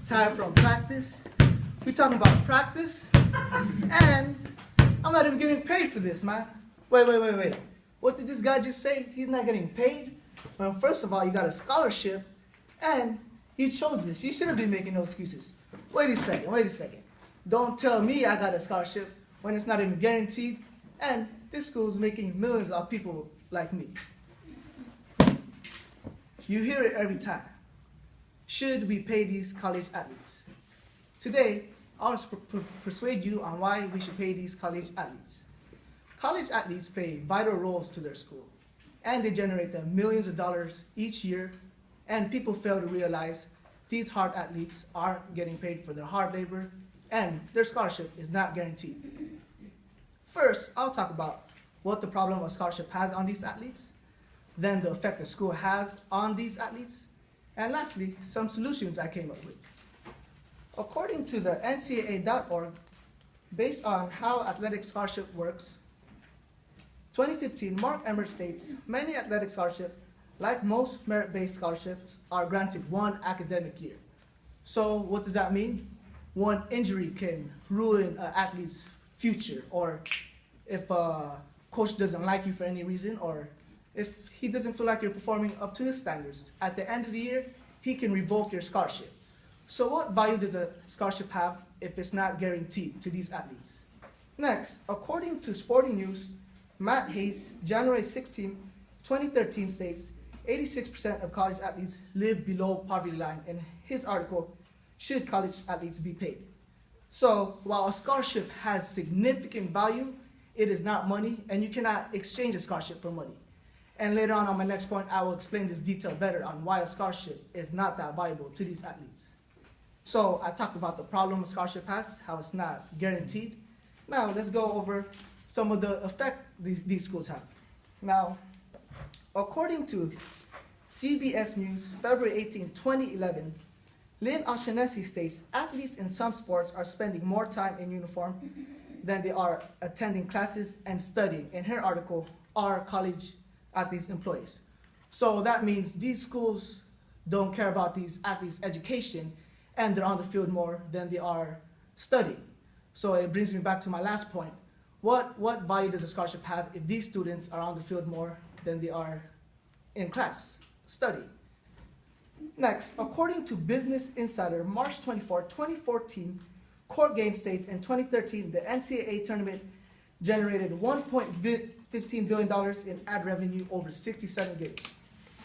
Time from practice. We talking about practice, and I'm not even getting paid for this, man. Wait. What did this guy just say? He's not getting paid? Well, first of all, you got a scholarship, and you chose this. You shouldn't be making no excuses. Wait a second. Don't tell me I got a scholarship when it's not even guaranteed, and this school's making millions of people like me. You hear it every time. Should we pay these college athletes? Today, I want to persuade you on why we should pay these college athletes. College athletes play vital roles to their school, and they generate them millions of dollars each year, and people fail to realize these hard athletes aren't getting paid for their hard labor, and their scholarship is not guaranteed. First, I'll talk about what the problem a scholarship has on these athletes, then the effect the school has on these athletes, and lastly, some solutions I came up with. According to the NCAA.org, based on how athletic scholarship works, 2015 Mark Emmert states, many athletic scholarships, like most merit-based scholarships, are granted one academic year. So what does that mean? One injury can ruin an athlete's future, or if a coach doesn't like you for any reason, or if he doesn't feel like you're performing up to his standards, at the end of the year, he can revoke your scholarship. So what value does a scholarship have if it's not guaranteed to these athletes? Next, according to Sporting News, Matt Hayes, January 16, 2013 states, 86% of college athletes live below poverty line. In his article, should college athletes be paid? So while a scholarship has significant value, it is not money, and you cannot exchange a scholarship for money. And later on my next point, I will explain this detail better on why a scholarship is not that valuable to these athletes. So I talked about the problem a scholarship has, how it's not guaranteed. Now let's go over some of the effect these schools have. Now, according to CBS News, February 18, 2011, Lynn O'Shaughnessy states athletes in some sports are spending more time in uniform than they are attending classes and studying. In her article, Are College Athletes Employees? So that means these schools don't care about these athletes' education, and they're on the field more than they are studying. So it brings me back to my last point. What value does a scholarship have if these students are on the field more than they are in class studying? Next, according to Business Insider, March 24, 2014, Court Gaines states in 2013, the NCAA tournament generated $1.15 billion in ad revenue over 67 games.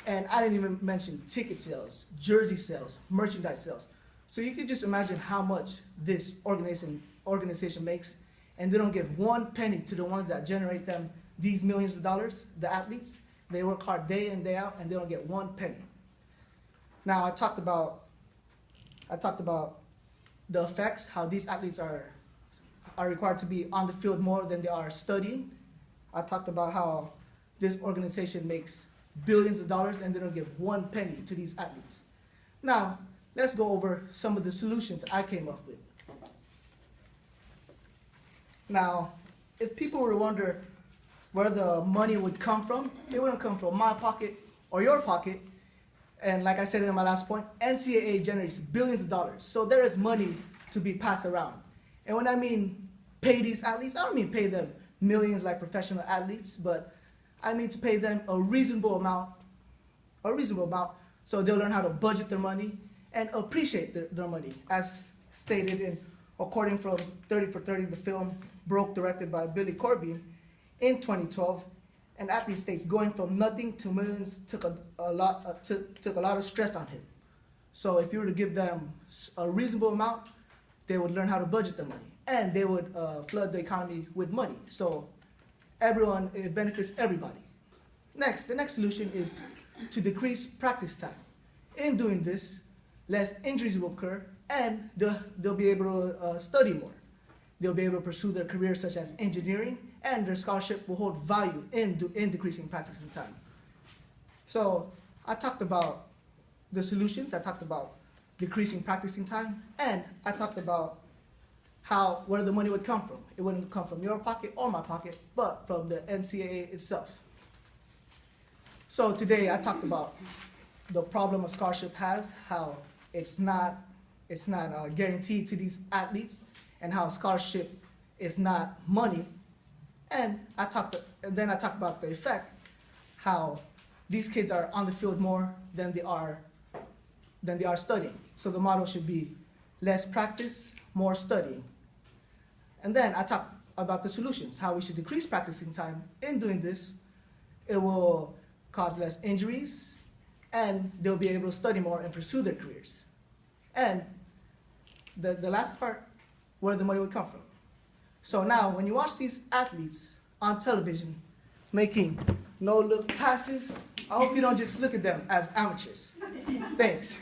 And I didn't even mention ticket sales, jersey sales, merchandise sales. So you can just imagine how much this organization makes, and they don't give one penny to the ones that generate them these millions of dollars, the athletes. They work hard day in, day out, and they don't get one penny. Now I talked about the effects, how these athletes are required to be on the field more than they are studying. I talked about how this organization makes billions of dollars and they don't give one penny to these athletes. Now, let's go over some of the solutions I came up with. Now, if people were to wonder where the money would come from, it wouldn't come from my pocket or your pocket. And like I said in my last point, NCAA generates billions of dollars. So there is money to be passed around. And when I mean pay these athletes, I don't mean pay them millions like professional athletes, but I mean to pay them a reasonable amount so they'll learn how to budget their money and appreciate their money. As stated in, according from 30 for 30, the film Broke, directed by Billy Corbin, in 2012, an athlete states going from nothing to millions took a lot of stress on him. So if you were to give them a reasonable amount, they would learn how to budget their money, and they would flood the economy with money. So it benefits everybody. Next, the next solution is to decrease practice time. In doing this, less injuries will occur, and they'll be able to study more. They'll be able to pursue their careers such as engineering, and their scholarship will hold value in decreasing practicing time. So I talked about the solutions, I talked about decreasing practicing time, and I talked about where the money would come from. It wouldn't come from your pocket or my pocket, but from the NCAA itself. So today I talked about the problem a scholarship has, how it's not it's not guaranteed to these athletes, and how scholarship is not money. And then I talked about the effect, how these kids are on the field more than they are studying. So the motto should be less practice, more studying. And then I talked about the solutions, how we should decrease practicing time. In doing this, it will cause less injuries, and they'll be able to study more and pursue their careers. And the last part, where the money would come from. So now, when you watch these athletes on television making no-look passes, I hope you don't just look at them as amateurs. Thanks.